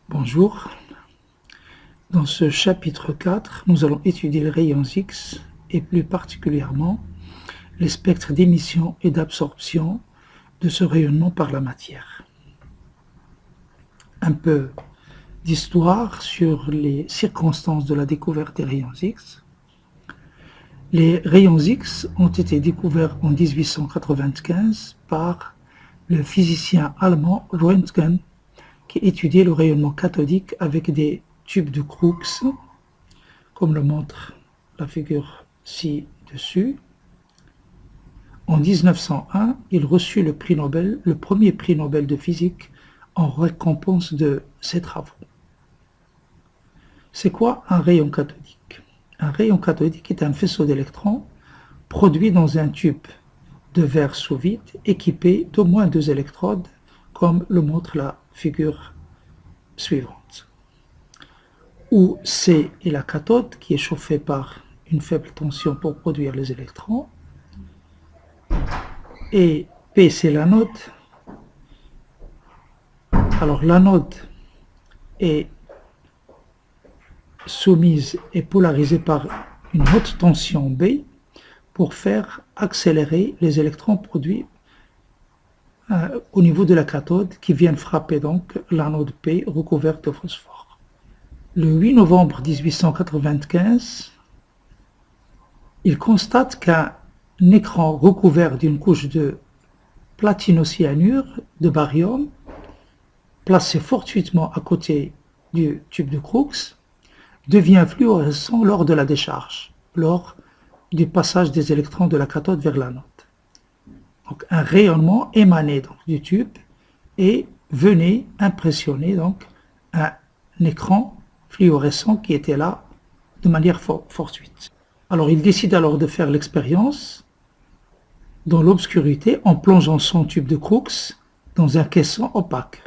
Bonjour, dans ce chapitre 4, nous allons étudier les rayons X et plus particulièrement les spectres d'émission et d'absorption de ce rayonnement par la matière. Un peu d'histoire sur les circonstances de la découverte des rayons X. Les rayons X ont été découverts en 1895 par le physicien allemand Röntgen qui étudiait le rayonnement cathodique avec des tubes de Crookes, comme le montre la figure ci-dessus. En 1901, il reçut le prix Nobel, le premier prix Nobel de physique en récompense de ses travaux. C'est quoi un rayon cathodique? Un rayon cathodique est un faisceau d'électrons produit dans un tube de verre sous vide équipé d'au moins 2 électrodes, comme le montre la figure suivante, où C est la cathode qui est chauffée par une faible tension pour produire les électrons, et P c'est l'anode. Alors l'anode est soumise et polarisée par une haute tension B pour faire accélérer les électrons produits au niveau de la cathode qui viennent frapper donc l'anode P recouverte de phosphore. Le 8 novembre 1895, il constate qu'un écran recouvert d'une couche de platinocyanure de barium, placé fortuitement à côté du tube de Crookes, devient fluorescent lors de la décharge, lors du passage des électrons de la cathode vers l'anode. Donc un rayonnement émané donc, du tube et venait impressionner donc, un écran fluorescent qui était là de manière fortuite. Alors il décide alors de faire l'expérience dans l'obscurité en plongeant son tube de Crookes dans un caisson opaque.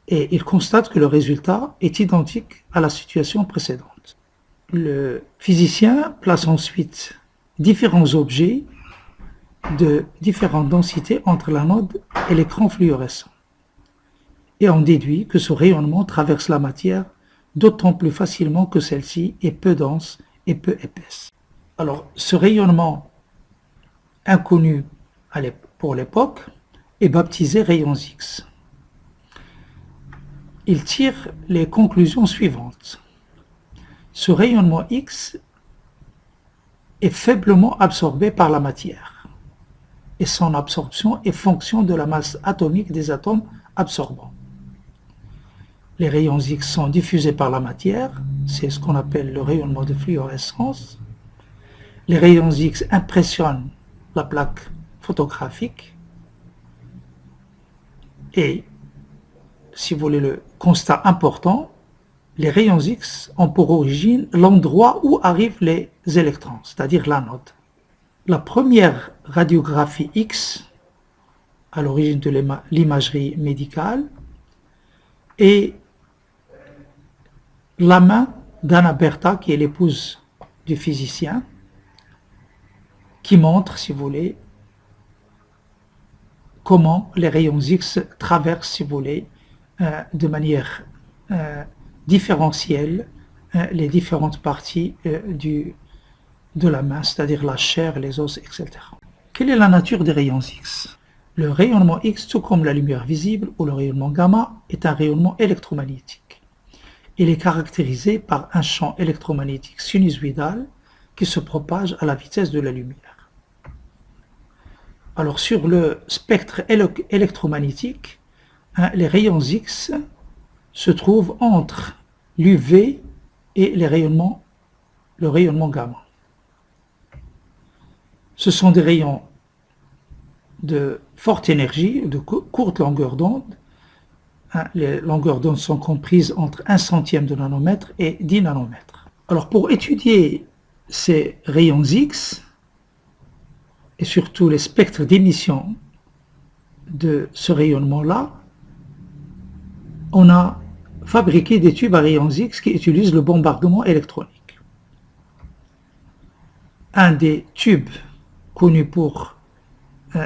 Et il constate que le résultat est identique à la situation précédente. Le physicien place ensuite différents objets de différentes densités entre l'anode et l'écran fluorescent. Et on déduit que ce rayonnement traverse la matière d'autant plus facilement que celle-ci est peu dense et peu épaisse. Alors, ce rayonnement inconnu pour l'époque est baptisé rayons X. Il tire les conclusions suivantes. Ce rayonnement X est faiblement absorbé par la matière et son absorption est fonction de la masse atomique des atomes absorbants. Les rayons X sont diffusés par la matière, c'est ce qu'on appelle le rayonnement de fluorescence. Les rayons X impressionnent la plaque photographique et, si vous voulez le constat important, les rayons X ont pour origine l'endroit où arrivent les électrons, c'est-à-dire l'anode. La première radiographie X, à l'origine de l'imagerie médicale, est la main d'Anna Bertha, qui est l'épouse du physicien, qui montre, si vous voulez, comment les rayons X traversent, si vous voulez, de manière différentielle les différentes parties de la main, c'est-à-dire la chair, les os, etc. Quelle est la nature des rayons X? Le rayonnement X, tout comme la lumière visible ou le rayonnement gamma, est un rayonnement électromagnétique. Il est caractérisé par un champ électromagnétique sinusoïdal qui se propage à la vitesse de la lumière. Alors sur le spectre électromagnétique, les rayons X se trouvent entre l'UV et le rayonnement gamma. Ce sont des rayons de forte énergie, de courte longueur d'onde. Les longueurs d'onde sont comprises entre 1 centième de nanomètre et 10 nanomètres. Alors pour étudier ces rayons X, et surtout les spectres d'émission de ce rayonnement-là, on a fabriqué des tubes à rayons X qui utilisent le bombardement électronique. Un des tubes connu pour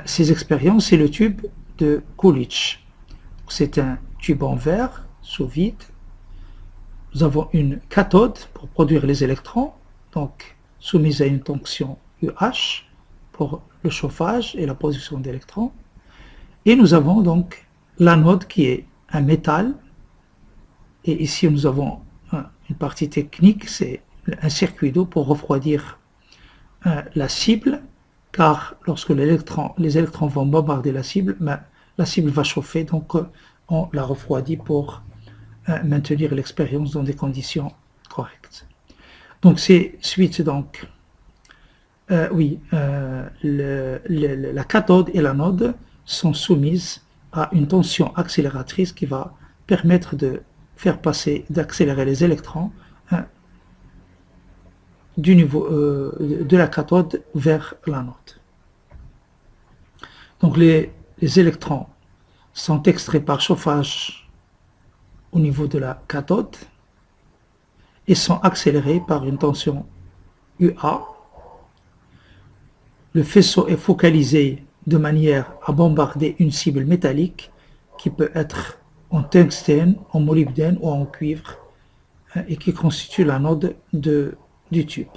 ces expériences, c'est le tube de Coolidge. C'est un tube en verre sous vide. Nous avons une cathode pour produire les électrons, donc soumise à une tension UH pour le chauffage et la production d'électrons. Et nous avons donc l'anode qui est un métal. Et ici nous avons une partie technique, c'est un circuit d'eau pour refroidir la cible, car lorsque les électrons vont bombarder la cible va chauffer, donc on la refroidit pour maintenir l'expérience dans des conditions correctes. Donc c'est suite donc la cathode et l'anode sont soumises à une tension accélératrice qui va permettre d'accélérer les électrons du niveau de la cathode vers l'anode. Donc les électrons sont extraits par chauffage au niveau de la cathode et sont accélérés par une tension UA. Le faisceau est focalisé de manière à bombarder une cible métallique qui peut être en tungstène, en molybdène ou en cuivre et qui constitue l'anode du tube.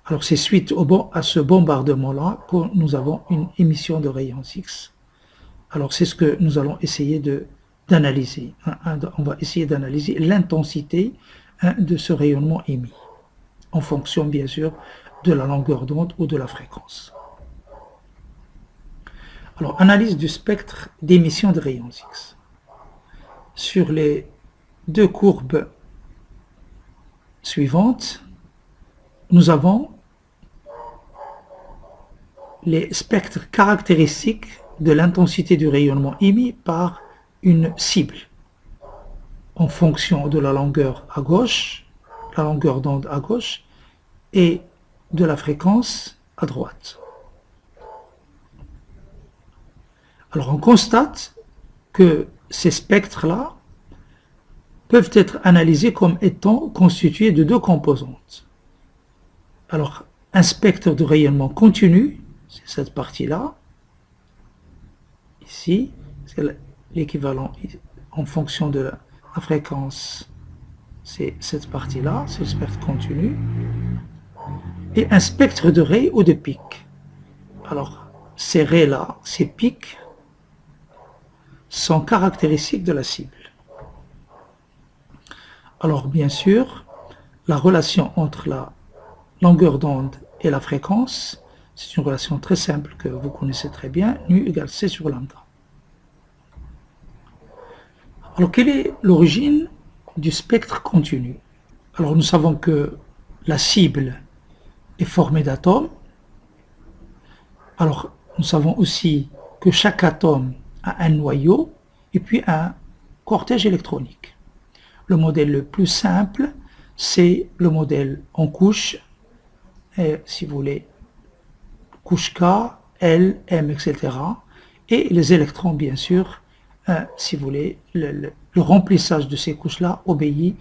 Alors c'est suite à ce bombardement-là que nous avons une émission de rayons X. Alors c'est ce que nous allons essayer d'analyser. On va essayer d'analyser l'intensité de ce rayonnement émis, en fonction bien sûr de la longueur d'onde ou de la fréquence. Alors, analyse du spectre d'émission de rayons X. Sur les deux courbes suivantes, nous avons les spectres caractéristiques de l'intensité du rayonnement émis par une cible, en fonction de la longueur à gauche, la longueur d'onde à gauche, et de la fréquence à droite. Alors on constate que ces spectres-là peuvent être analysés comme étant constitués de deux composantes. Alors un spectre de rayonnement continu, c'est cette partie-là, ici, c'est l'équivalent en fonction de la fréquence, c'est cette partie-là, c'est le spectre continu, et un spectre de raies ou de pics. Alors ces raies-là, ces pics, sont caractéristiques de la cible. Alors bien sûr, la relation entre la longueur d'onde et la fréquence, c'est une relation très simple que vous connaissez très bien, nu égale C sur lambda. Alors quelle est l'origine du spectre continu? Alors nous savons que la cible est formée d'atomes. Alors nous savons aussi que chaque atome a un noyau et puis un cortège électronique. Le modèle le plus simple, c'est le modèle en couche, si vous voulez, couche K, L, M, etc. Et les électrons, bien sûr, si vous voulez, le remplissage de ces couches-là obéit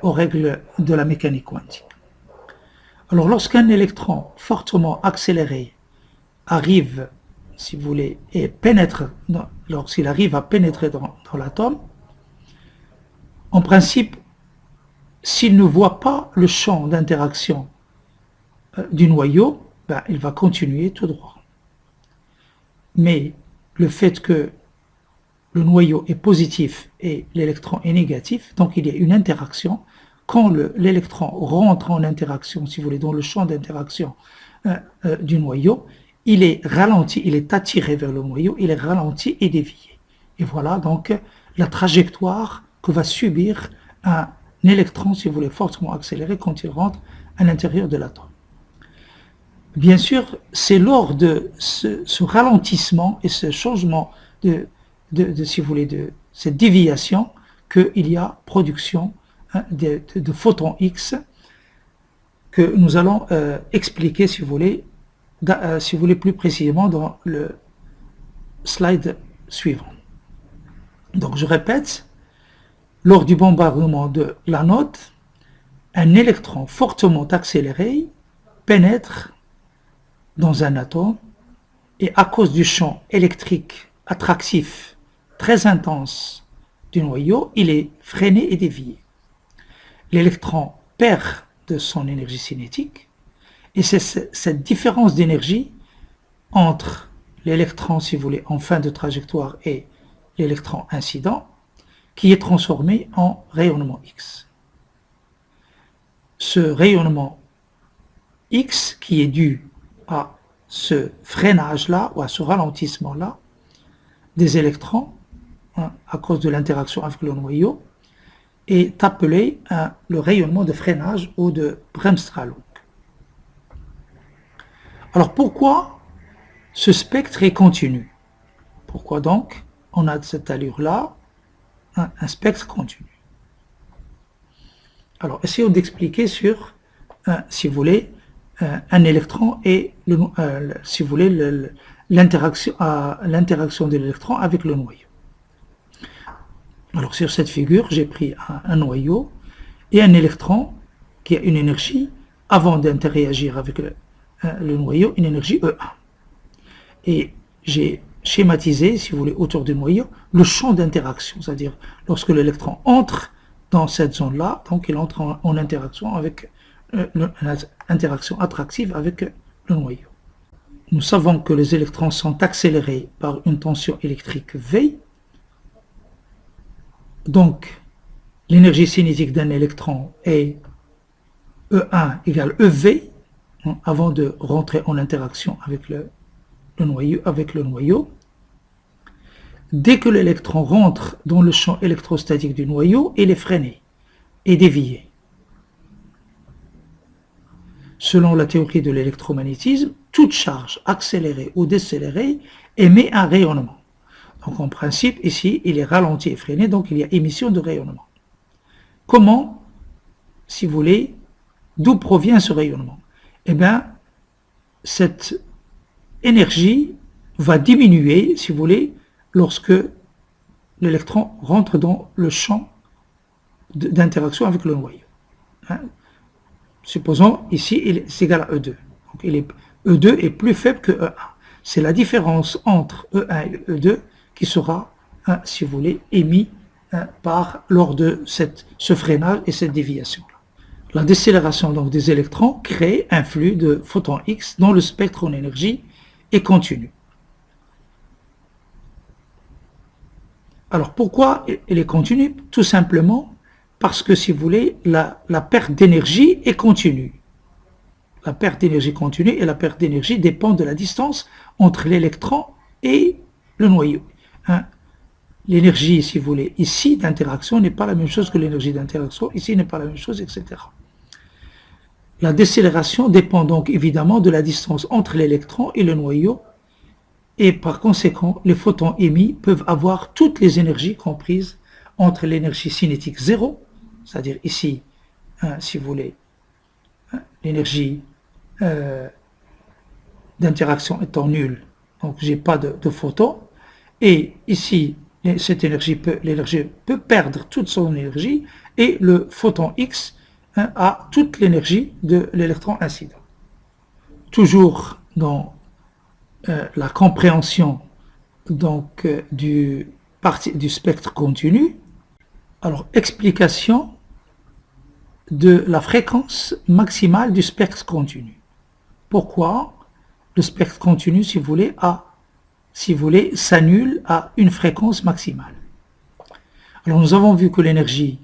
aux règles de la mécanique quantique. Alors lorsqu'un électron fortement accéléré arrive, si vous voulez, et pénètre, lorsqu'il arrive à pénétrer dans l'atome, en principe, s'il ne voit pas le champ d'interaction du noyau, il va continuer tout droit. Mais le fait que le noyau est positif et l'électron est négatif, donc il y a une interaction. Quand l'électron rentre en interaction, si vous voulez, dans le champ d'interaction du noyau, il est ralenti, il est attiré vers le noyau, il est ralenti et dévié. Et voilà donc la trajectoire que va subir un électron, si vous voulez, fortement accéléré quand il rentre à l'intérieur de l'atome. Bien sûr, c'est lors de ce ralentissement et ce changement si vous voulez, de cette déviation qu'il y a production de photons X que nous allons expliquer, si vous voulez, plus précisément dans le slide suivant. Donc je répète, lors du bombardement de l'anode, un électron fortement accéléré pénètre dans un atome et à cause du champ électrique attractif très intense du noyau, il est freiné et dévié. L'électron perd de son énergie cinétique, et c'est cette différence d'énergie entre l'électron, si vous voulez, en fin de trajectoire et l'électron incident, qui est transformé en rayonnement X. Ce rayonnement X qui est dû à ce freinage-là ou à ce ralentissement-là des électrons, hein, à cause de l'interaction avec le noyau, est appelé le rayonnement de freinage ou de Bremsstrahlung. Alors pourquoi ce spectre est continu? Pourquoi donc on a cette allure-là, un spectre continu? Alors essayons d'expliquer sur, si vous voulez, un électron et, si vous voulez, l'interaction de l'électron avec le noyau. Alors sur cette figure, j'ai pris un noyau et un électron qui a une énergie, avant d'interagir avec le noyau, une énergie E1. Et j'ai schématisé, si vous voulez, autour du noyau, le champ d'interaction, c'est-à-dire lorsque l'électron entre dans cette zone-là, donc il entre en interaction avec interaction attractive avec le noyau. Nous savons que les électrons sont accélérés par une tension électrique V. Donc, l'énergie cinétique d'un électron est E1 égale EV, avant de rentrer en interaction avec le noyau. Dès que l'électron rentre dans le champ électrostatique du noyau, il est freiné et dévié. Selon la théorie de l'électromagnétisme, toute charge accélérée ou décélérée émet un rayonnement. Donc en principe, ici, il est ralenti et freiné, donc il y a émission de rayonnement. Comment, si vous voulez, d'où provient ce rayonnement? Eh bien, cette énergie va diminuer, si vous voulez, lorsque l'électron rentre dans le champ d'interaction avec le noyau. Hein? Supposons ici, il est égal à E2. Donc, E2 est plus faible que E1. C'est la différence entre E1 et E2 qui sera, si vous voulez, émis lors de ce freinage et cette déviation. La décélération donc, des électrons crée un flux de photons X dont le spectre en énergie est continu. Alors pourquoi il est continu? Tout simplement parce que, si vous voulez, la perte d'énergie est continue. La perte d'énergie continue et la perte d'énergie dépend de la distance entre l'électron et le noyau. Hein? L'énergie, si vous voulez, ici d'interaction n'est pas la même chose que l'énergie d'interaction, ici n'est pas la même chose, etc. La décélération dépend donc évidemment de la distance entre l'électron et le noyau, et par conséquent, les photons émis peuvent avoir toutes les énergies comprises entre l'énergie cinétique 0, c'est-à-dire ici, si vous voulez, l'énergie d'interaction étant nulle, donc j'ai pas de photons, et ici, l'énergie peut perdre toute son énergie, et le photon X a toute l'énergie de l'électron incident. Toujours dans la compréhension donc du spectre continu. Alors, explication de la fréquence maximale du spectre continu. Pourquoi le spectre continu, si vous voulez, s'annule à une fréquence maximale? Alors, nous avons vu que l'énergie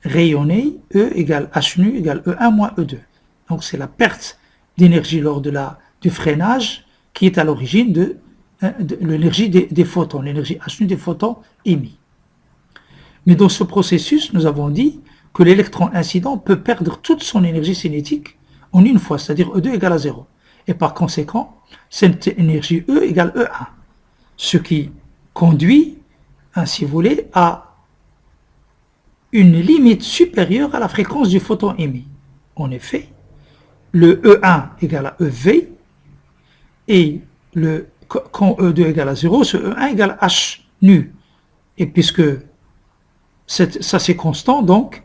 rayonnée, E égale h nu égale E1 moins E2. Donc, c'est la perte d'énergie lors du freinage qui est à l'origine de l'énergie des photons, l'énergie h nu des photons émis. Mais dans ce processus, nous avons dit que l'électron incident peut perdre toute son énergie cinétique en une fois, c'est-à-dire E2 égale à 0. Et par conséquent, cette énergie E égale E1. Ce qui conduit, si vous voulez, à une limite supérieure à la fréquence du photon émis. En effet, le E1 égale à EV, et quand E2 égale à 0, ce E1 égale h nu. Et puisque ça c'est constant, donc,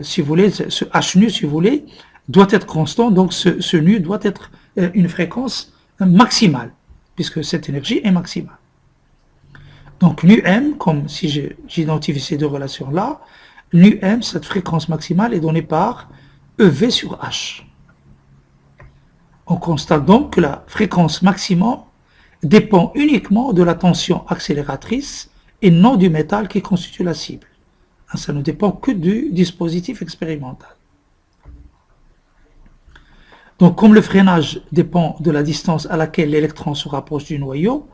si vous voulez, ce h nu, si vous voulez, doit être constant, donc ce nu doit être une fréquence maximale, puisque cette énergie est maximale. Donc nu-m, comme si j'identifie ces deux relations-là, nu-m, cette fréquence maximale, est donnée par EV sur H. On constate donc que la fréquence maximum dépend uniquement de la tension accélératrice et non du métal qui constitue la cible. Ça ne dépend que du dispositif expérimental. Donc, comme le freinage dépend de la distance à laquelle l'électron se rapproche du noyau,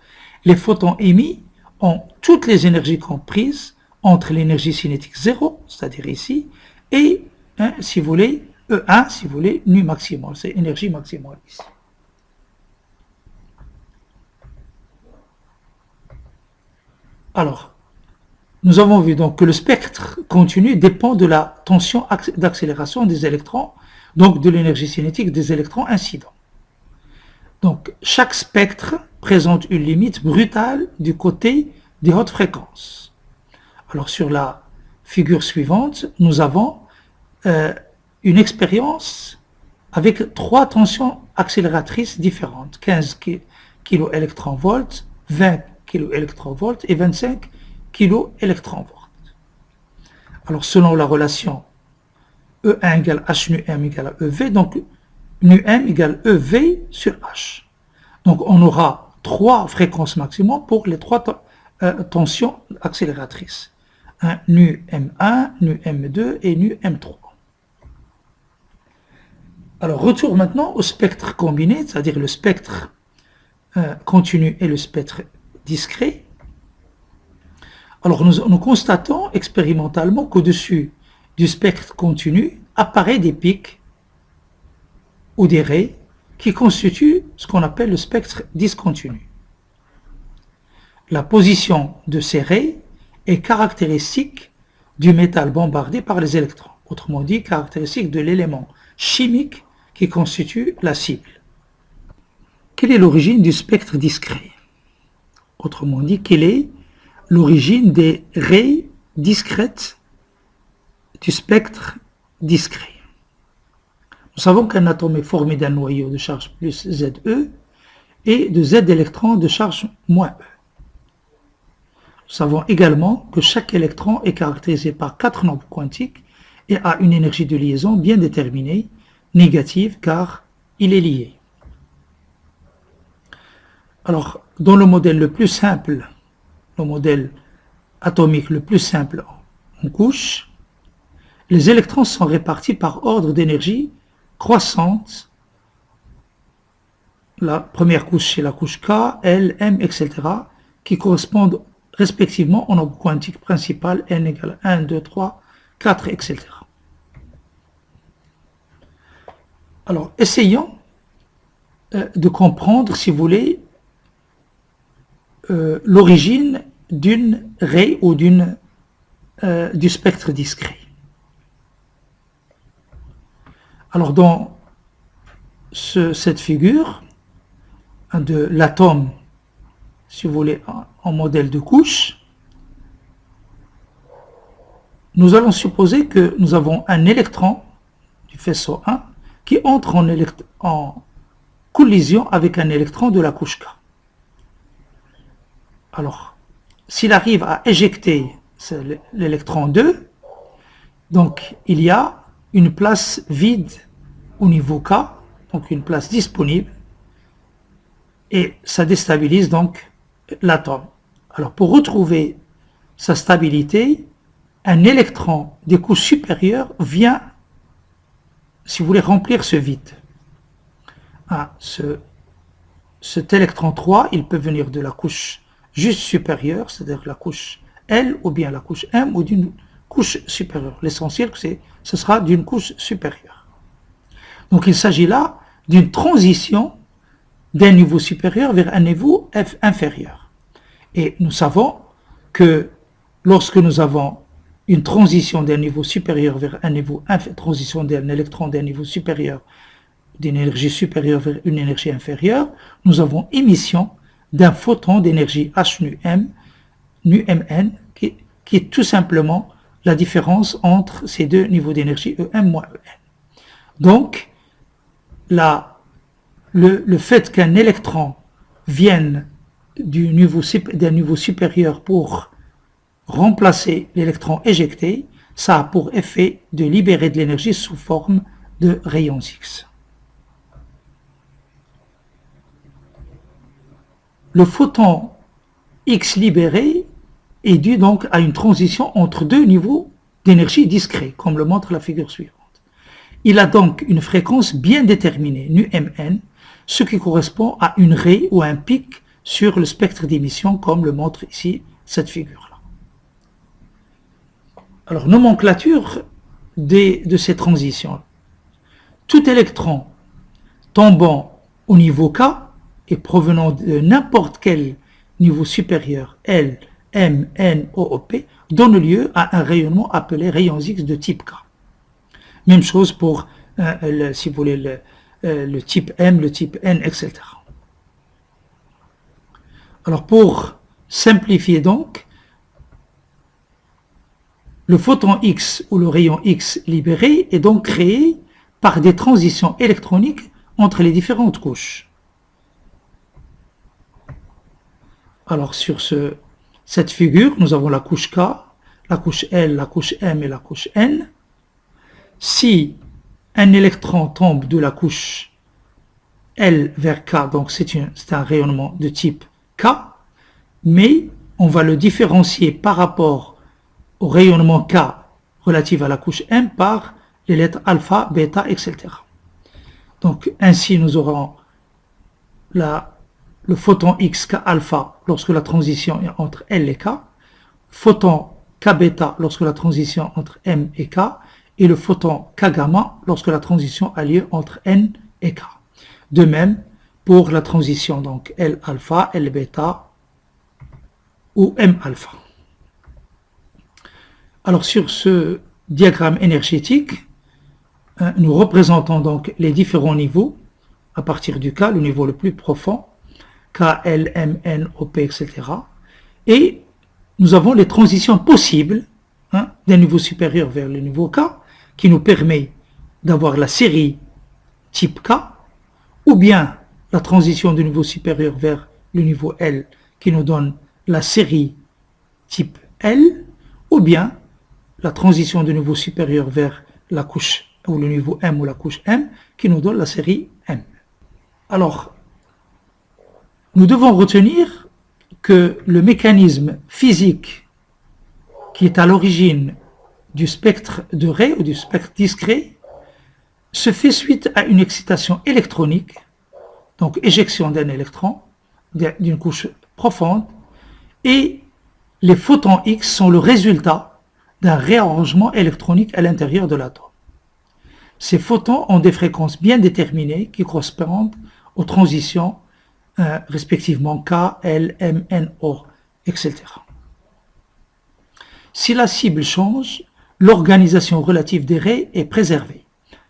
les photons émis ont toutes les énergies comprises entre l'énergie cinétique 0, c'est-à-dire ici, et, si vous voulez, E1, si vous voulez, nu maximum, c'est énergie maximale ici. Alors, nous avons vu donc que le spectre continu dépend de la tension d'accélération des électrons, donc de l'énergie cinétique des électrons incidents. Donc, chaque spectre présente une limite brutale du côté des hautes fréquences. Alors, sur la figure suivante, nous avons une expérience avec trois tensions accélératrices différentes, 15 kV, 20 kV et 25 kV. Alors, selon la relation E1 égale H nu M égale EV, donc nu M égale EV sur H. Donc, on aura trois fréquences maximum pour les trois tensions accélératrices. Nu M1, nu M2 et nu M3. Alors, retour maintenant au spectre combiné, c'est-à-dire le spectre continu et le spectre discret. Alors, nous constatons expérimentalement qu'au-dessus du spectre continu apparaissent des pics ou des raies qui constituent ce qu'on appelle le spectre discontinu. La position de ces raies est caractéristique du métal bombardé par les électrons, autrement dit caractéristique de l'élément chimique qui constitue la cible. Quelle est l'origine du spectre discret? Autrement dit, quelle est l'origine des raies discrètes du spectre discret? Nous savons qu'un atome est formé d'un noyau de charge plus Ze et de Z électrons de charge moins E. Nous savons également que chaque électron est caractérisé par 4 nombres quantiques et a une énergie de liaison bien déterminée, négative car il est lié. Alors, dans le modèle le plus simple, le modèle atomique le plus simple en couche, les électrons sont répartis par ordre d'énergie croissante. La première couche, c'est la couche K, L, M, etc., qui correspondent respectivement au nombre quantique principal n égale 1, 2, 3, 4, etc. Alors, essayons de comprendre, si vous voulez, l'origine d'une raie ou du spectre discret. Alors, dans cette figure de l'atome, si vous voulez, en modèle de couche, nous allons supposer que nous avons un électron du faisceau 1 qui entre en collision avec un électron de la couche K. Alors, s'il arrive à éjecter l'électron 2, donc il y a une place vide au niveau K, donc une place disponible, et ça déstabilise donc l'atome. Alors, pour retrouver sa stabilité, un électron des couches supérieures vient, si vous voulez, remplir ce vide. Cet électron 3, il peut venir de la couche juste supérieure, c'est-à-dire la couche L, ou bien la couche M, ou d'une couche supérieure. L'essentiel, ce sera d'une couche supérieure. Donc, il s'agit là d'une transition d'un niveau supérieur vers un niveau inférieur. Et nous savons que lorsque nous avons une transition d'un niveau supérieur vers un niveau inférieur, transition d'un électron d'un niveau supérieur, d'une énergie supérieure vers une énergie inférieure, nous avons émission d'un photon d'énergie H nu M, nu Mn, qui est tout simplement la différence entre ces deux niveaux d'énergie Em moins En. Donc, le fait qu'un électron vienne d'un niveau supérieur pour remplacer l'électron éjecté, ça a pour effet de libérer de l'énergie sous forme de rayons X. Le photon X libéré est dû donc à une transition entre deux niveaux d'énergie discrets, comme le montre la figure suivante. Il a donc une fréquence bien déterminée, nu-mn, ce qui correspond à une raie ou un pic sur le spectre d'émission, comme le montre ici cette figure-là. Alors, nomenclature de ces transitions. Tout électron tombant au niveau K et provenant de n'importe quel niveau supérieur, L, M, N, O, O, P, donne lieu à un rayonnement appelé rayons X de type K. Même chose pour, si vous voulez, le type M, le type N, etc. Alors pour simplifier donc, le photon X ou le rayon X libéré est donc créé par des transitions électroniques entre les différentes couches. Alors sur cette figure, nous avons la couche K, la couche L, la couche M et la couche N. Si un électron tombe de la couche L vers K, donc c'est un rayonnement de type K, mais on va le différencier par rapport au rayonnement K relatif à la couche M par les lettres alpha, bêta, etc. Donc ainsi nous aurons le photon X K alpha lorsque la transition est entre L et K, photon K bêta lorsque la transition entre M et K, et le photon K gamma lorsque la transition a lieu entre N et K. De même pour la transition donc L alpha, L bêta ou M alpha. Alors sur ce diagramme énergétique, nous représentons donc les différents niveaux à partir du K, le niveau le plus profond, K, L, M, N, O, P, etc. Et nous avons les transitions possibles d'un niveau supérieur vers le niveau K, qui nous permet d'avoir la série type K, ou bien la transition du niveau supérieur vers le niveau L, qui nous donne la série type L, ou bien la transition du niveau supérieur vers la couche ou le niveau M ou la couche M, qui nous donne la série M. Alors, nous devons retenir que le mécanisme physique qui est à l'origine du spectre de raie ou du spectre discret se fait suite à une excitation électronique, donc éjection d'un électron d'une couche profonde, et les photons X sont le résultat d'un réarrangement électronique à l'intérieur de l'atome. Ces photons ont des fréquences bien déterminées qui correspondent aux transitions respectivement K, L, M, N, O, etc. Si la cible change, l'organisation relative des raies est préservée,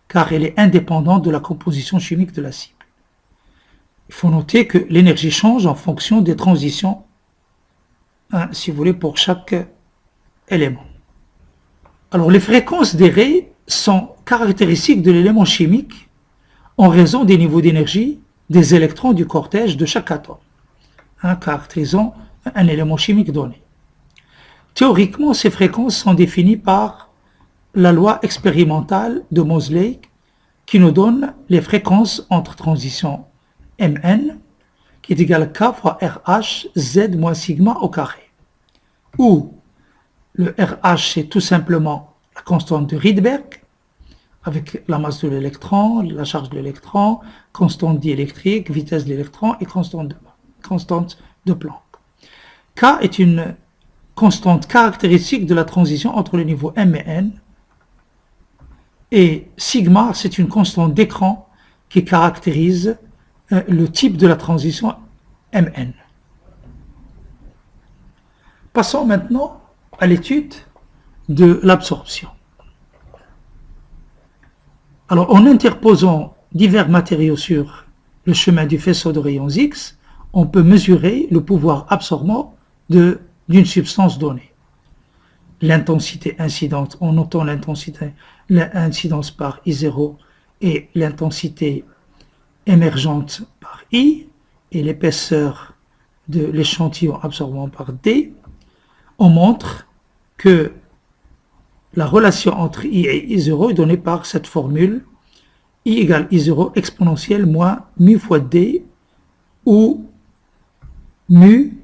car elle est indépendante de la composition chimique de la cible. Il faut noter que l'énergie change en fonction des transitions, si vous voulez, pour chaque élément. Alors les fréquences des raies sont caractéristiques de l'élément chimique en raison des niveaux d'énergie des électrons du cortège de chaque atome, caractérisant un élément chimique donné. Théoriquement, ces fréquences sont définies par la loi expérimentale de Moseley qui nous donne les fréquences entre transitions Mn qui est égal à K fois RH Z moins sigma au carré, où le RH c'est tout simplement la constante de Rydberg avec la masse de l'électron, la charge de l'électron, constante diélectrique, vitesse de l'électron et constante de Planck. K est une constante caractéristique de la transition entre le niveau M et N, et sigma c'est une constante d'écran qui caractérise le type de la transition Mn. Passons maintenant à l'étude de l'absorption. Alors, en interposant divers matériaux sur le chemin du faisceau de rayons X, on peut mesurer le pouvoir absorbant d'une substance donnée. L'intensité incidente, en notant l'incidence par I0 et l'intensité émergente par I, et l'épaisseur de l'échantillon absorbant par D, on montre que la relation entre I et I0 est donnée par cette formule I égale I0 exponentielle moins mu fois D, où mu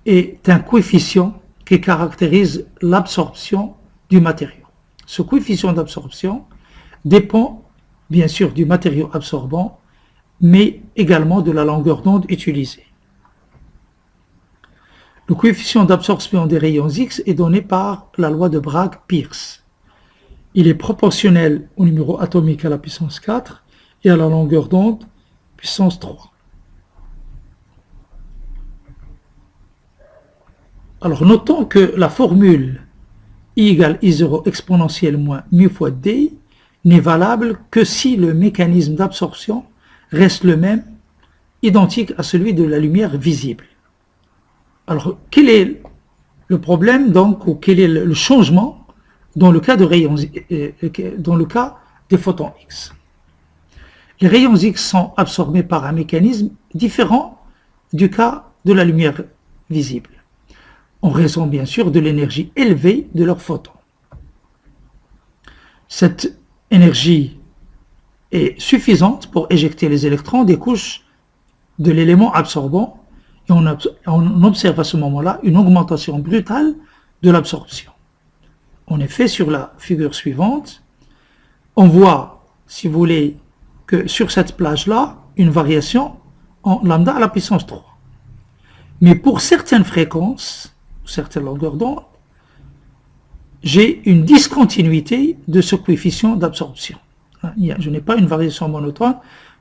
est un coefficient qui caractérise l'absorption du matériau. Ce coefficient d'absorption dépend bien sûr du matériau absorbant, mais également de la longueur d'onde utilisée. Le coefficient d'absorption des rayons X est donné par la loi de Bragg-Peirce. Il est proportionnel au numéro atomique à la puissance 4 et à la longueur d'onde puissance 3. Alors notons que la formule I égale I0 exponentielle moins mu fois D n'est valable que si le mécanisme d'absorption reste le même, identique à celui de la lumière visible. Alors, quel est le problème donc, ou quel est le changement dans le cas de rayons, dans le cas des photons X? Les rayons X sont absorbés par un mécanisme différent du cas de la lumière visible, en raison bien sûr de l'énergie élevée de leurs photons. Cette énergie est suffisante pour éjecter les électrons des couches de l'élément absorbant, et on observe à ce moment-là une augmentation brutale de l'absorption. En effet, sur la figure suivante, on voit, si vous voulez, que sur cette plage-là, une variation en lambda à la puissance 3. Mais pour certaines fréquences, certaines longueurs d'onde, j'ai une discontinuité de ce coefficient d'absorption. Je n'ai pas une variation monotone.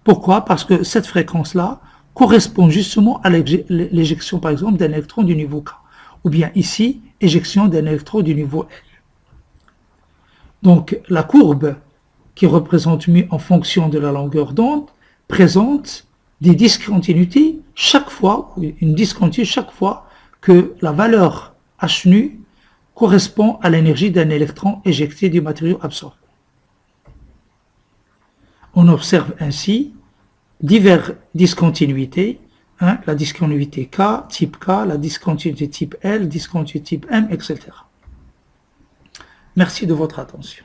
Pourquoi? Parce que cette fréquence-là correspond justement à l'éjection, par exemple, d'un électron du niveau K. Ou bien ici, éjection d'un électron du niveau L. Donc, la courbe qui représente mu en fonction de la longueur d'onde présente des discontinuités chaque fois, une discontinuité chaque fois que la valeur h nu correspond à l'énergie d'un électron éjecté du matériau absorbé. On observe ainsi diverses discontinuités, la discontinuité K, la discontinuité type L, discontinuité type M, etc. Merci de votre attention.